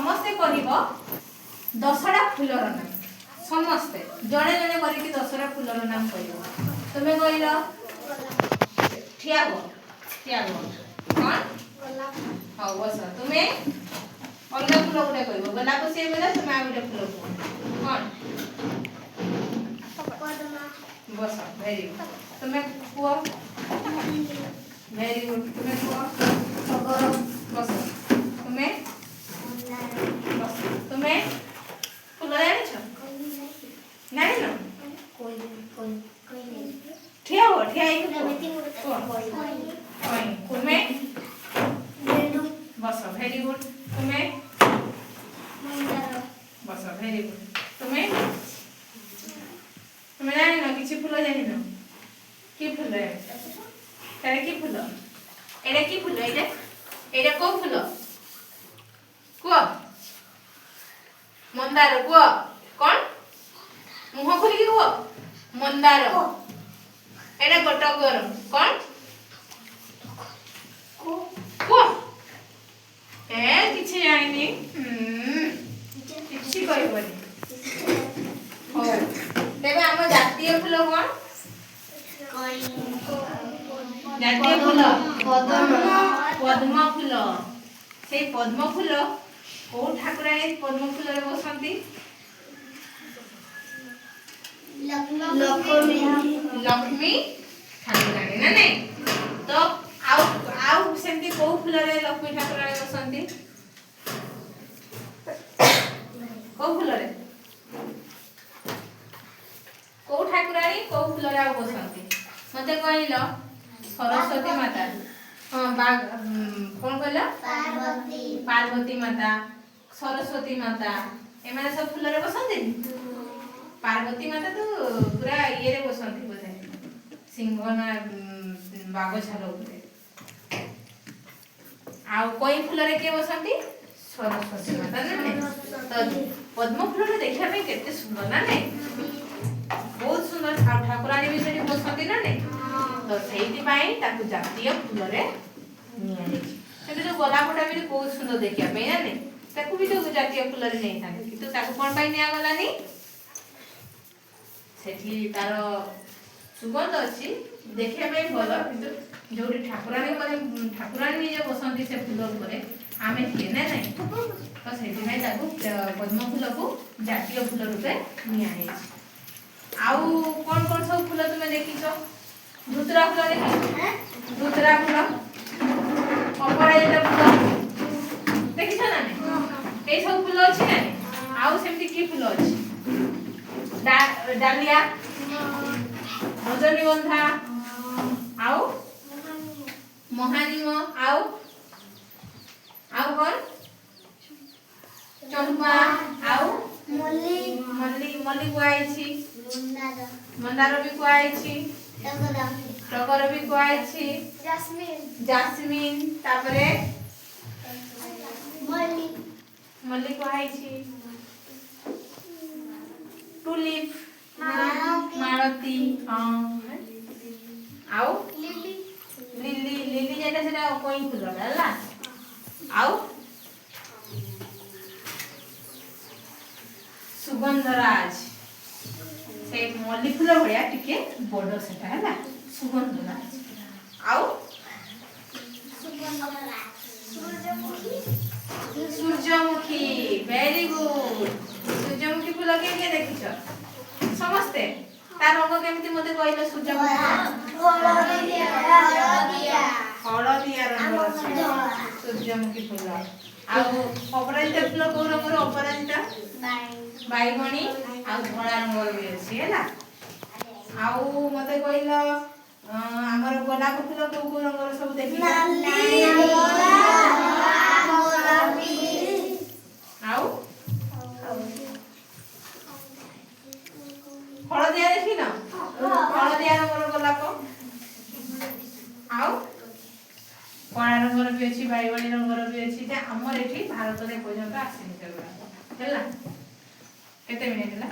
समस्ते कहब 10टा फूलर नाम समस्ते जड़े जड़े करके 10टा फूलर नाम कह तुम्हें कहल ठिया हो कौन हाँ बस तुम्हें अलग फूल गोटे कह गोलाप सी बोला तुम्हें आ गोटे फूल कौन बस वेरी गुड तुम्हें कुह वेरी गुड तुम्हें कुह बस तुम्हें बस तुम्हें फूल जान ठिया हो ठिया तुम्हें बस वेरी गुड तुम्हें बस वेरी गुड तुम्हें तुम्हें जान किसी फूल जान कि फूल एटा कि फूल एटा कि फूल एटा को फूल कुह मंदार कुह कौन मुह खोलिक कुह मंदार एटा गटगर कौन कुह ए किछि जानिनी किछि कहबनी हो तेबे हम जातीय फूल कौन जातीय फूल पद्म फूल से पद्म फूल को ठाकुराणी पद्म फूल रे बसंती लक्ष्मी ठाकुराणी ना नहीं तो आउ सेमती को फूल रे लक्ष्मी ठाकुराणी बसंती को फूल रे को ठाकुराणी को फूल रे आ बसंती मते कहइलो सरस्वती माता हां कौन कहला पार्वती माता सरस्वती माता ए माने सब फूल रे बसंती पार्वती माता तो पूरा ये रे बसंती बोधे सिंहना बाग छाल उपरे आ कोई फूल रे के बसंती सरस्वती माता ना तो पद्म फूल रे देखा में केते सुंदर ना नहीं बहुत सुंदर ठाकुराणी भी सेठी बसंती ना नहीं तो सेठी पाई ताकू जातीय फूल रे निया हे सेठी जो गोलापटा भी बहुत सुंदर देखिया पे ना नहीं ताकू भी तो जातीय फूल रे नहीं था किंतु ताकू कोन पाई निया गलानी सेठी तार सुगंध अछि देखिया पे भलो किंतु जोडी ठाकुराणी निजे बसंती से फूल ऊपर आमे थिए ना नहीं तो सेठी में ताकू पद्म फूल को जातीय फूल रूपे निया हे आउ कौन कौन सब फूल तुम देखिछो धुतरा फूल देखि धुतरा फूल अपराजिता फूल देखिछो ना ए सब फूल अछि ना आउ सेमती की फूल अछि डालिया रजनीगंधा आउ महानिम आउ कौन चंपा आउ मल्ली कुआइछि मंदार भी कुआइछि टगर भी कुआइछि जास्मिन तापरे मल्ली कुआइछि टुलिप मालती हां आउ लिली जेटा सेटा कोई फूल हला आउ सुगंधराज से मल्ली फूल भलिया टिके बड़ सेटा हला सुगंधराज आउ सूर्यमुखी वेरी गुड सूर्यमुखी फूल के देखिछ समस्ते तार रंग केमिति मते कहले सूर्यमुखी हळदिया रंग अछि सूर्यमुखी फूल आउ अपराजिता फूल को रंग अपराजिता बाइगणी आ धला रंग भी अछि हैला आउ मते कहलो हमर गोलाप फूल को रंग सब देखि नाली गोलापी आउ हळदिया देखि ना हळदिया रंग गोलाप आउ कणा रंग भी अछि बाइगणी रंग भी अछि जे हमर एठी भारत रे पर्यंत आसी निकल होला केते मिनिट होला